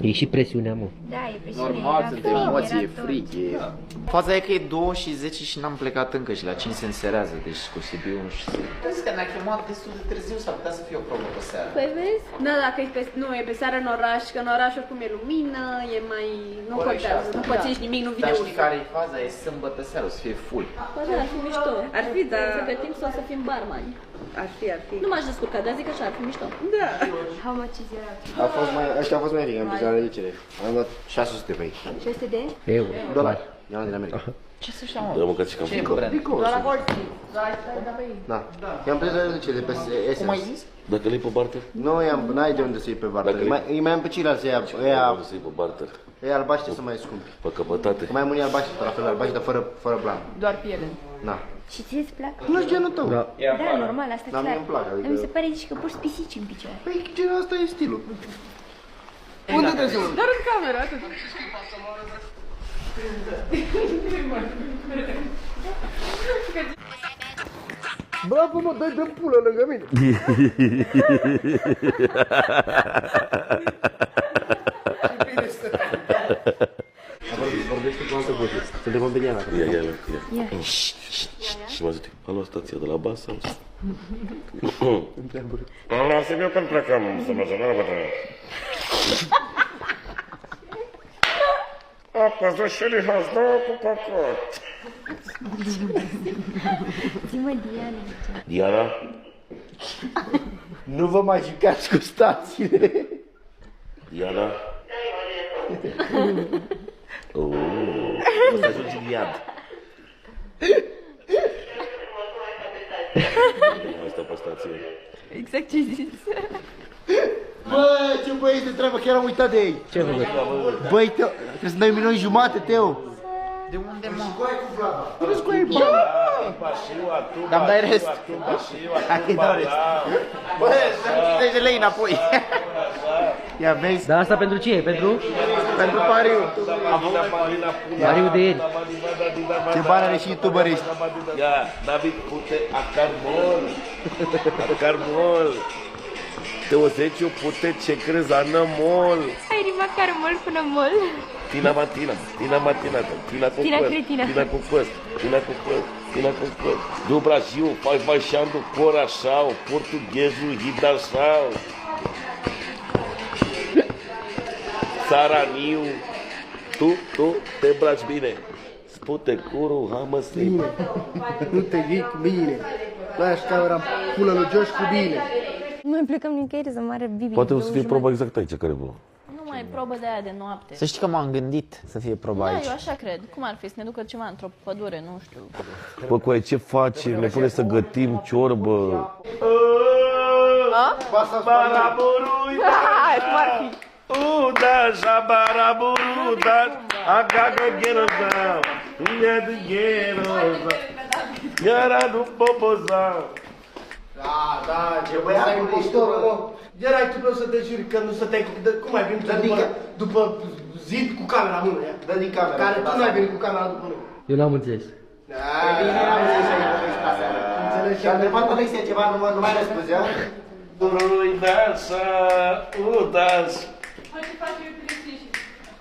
E și presiunea, mă. Da, e presiune. Normal, sunt emoții, e frig, e... Da. Faza e că e 2 și 10 și n-am plecat încă și la 5 se înserează, deci cu Sibiu și... Zic că ne-a chemat destul de târziu, s-ar putea să fie o probă pe seară. Păi vezi? Da, dacă e pe, nu, e pe seară în oraș, că în oraș oricum e lumină, e mai... nu contează, nu pățești nimic, nu vine Dar ușor. știi care e faza? E sâmbătă seara, o să fie full. Bă, da, ar fi mișto. Ar fi, da. Să gătim sau să fim barmani. Ar fi. Nu m-aș descurca, dar zic așa, ar fi mișto. Da. How much is your outfit? A fost mai, ăștia au fost mai mici, am pus la reducere. Am dat 600 pe aici. 600 de? Euro. Dolar. I-am din America. Ce să știu, mă? Eu am mâncat și cam Ce e brand? Doar la Golfi. Da. I-am prins la reducere de pe Essence. Cum ai zis? Dacă le-ai pe barter? Nu, n-ai de unde să iei pe barter. Îi mai am pe ceilalți, ăia O să iei pe barter. albaștri sunt mai scumpi. Pe căpătate. Mai muni albaștri, tot la fel albaștri, dar fără blanc. Doar piele. Na. Și ție îți plac? Nu știu genul tău. Da. Da, normal, asta Dar clar. mie îmi plac, adică- Mi se pare și că pui pisici în picioare. Păi genul ăsta e stilul. Unde trebuie să mă? Doar în cameră, atât. Bravo, mă, dai de pulă lângă mine. Vorbește cu altă voce. Suntem în Beniana. Ia. Și m-a zis, am luat stația de la bas sau... Am luat Sibiu când plecăm să mergem la bătrână. A căzut și Lihas, două cu păcat. Zi-mă, Diana. Diana? Nu vă mai jucați cu stațiile. Diana? O să ajungi în iad. Nu mai stă pe stație. Exact ce zici. Bă, ce băieți de treabă, chiar am uitat de ei. Ce ai făcut? Băi, Teo, trebuie să dai 1,5 milion, Teo. De unde, mă? Nu cu ei, bă. Dar-mi dai rest. Hai, dau rest. Bă, 30 de lei înapoi. Ia vezi, Dar asta pentru ce e? Pentru pariu. pariul de ieri. Ce bani are și youtuberești. Ia, David, pute acarmol. Acarmol. Teozeciu, pute ce crezi, anămol. Ai rima carmol până mol. Tina matina, tina matina, tina cu Tina păs, cretina. tina cu păs, tina cu păs, tina cu păs. Do Brasil, vai baixando o coração, português o ridação. Saranil, tu te îmbraci bine. Spute curul, hamăsim. Nu te ghii cu mine. Lași camera pulă lui Josh cu bine. Noi plecăm nicăieri să moară Bibi. Poate o să fie proba exact aici, care vă. Nu mai e probă de aia de noapte. Să știi că m-am gândit să fie proba Da, aici. eu așa cred. Cum ar fi? Să ne ducă ceva într-o pădure, nu știu. Bă, cu ce faci? Ne pune să gătim ciorbă. Hai, cum ar fi? Uda, jabaraburuda, agaga gerozão, unha do gerozão, gara do popozão. Da, ce băiat ai impostorul, mă. Erai tu să te juri că nu stăteai cu... Cum ai venit după zid cu camera în mână, ia? Dă din camera. Care tu n-ai venit cu camera după mână. Eu n-am înțeles. Înțelegi? Și-a întrebat Alexia ceva, nu mai răspunzea. Ui, dança, dança.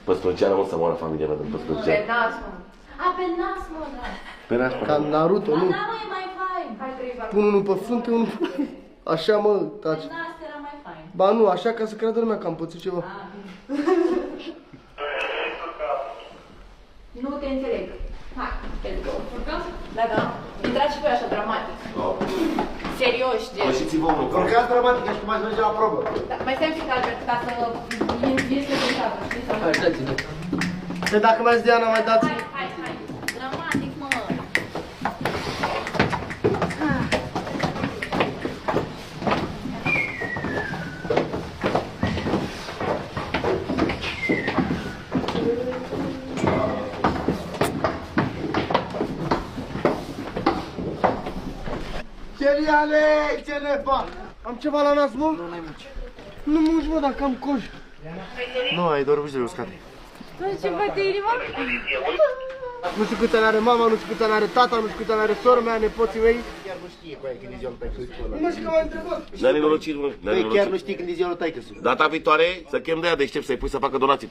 Păstrăgeană, mă, să moară familia mea de păstrăgeană. Pe nas, mă. A, pe nas, mă, da. Pe nas, Ca Naruto, nu? Da, mă, e mai fain. Pun unul pe frunte, unul pe... Așa, mă, taci. Nas era mai fain. Ba nu, așa ca să creadă lumea că am pățit ceva. Nu te înțeleg. Hai, pentru că urcăm? Da, da. Intrați și voi așa dramatic. Serios, gen. Ieșiți-vă unul. Urcați dramatic, așa cum ați merge la probă. Da, mai stai un pic, Albert, ca să iese din cadru, știi? Sau... Așa ține. Păi dacă mai zis Diana, mai dați. Hai. Dramatic, mă. Cheliane, ce ne fac? Am ceva la nas, mă? Nu, n-ai muci. Nu muci, mă, dacă am coș. Nu, ai doar buștele uscate. Ce bate inima? Nu știu câți ani are mama, nu știu câți ani are tata, nu știu câți ani are sora mea, nepoții mei. Chiar nu știe cu aia când e ziua lui taică-su. Nu știu că m-a întrebat. N-a nenorocit, mă. Băi, chiar nu știe când e ziua lui taică-su. Data viitoare să chem de ea deștept să-i pui să facă donații.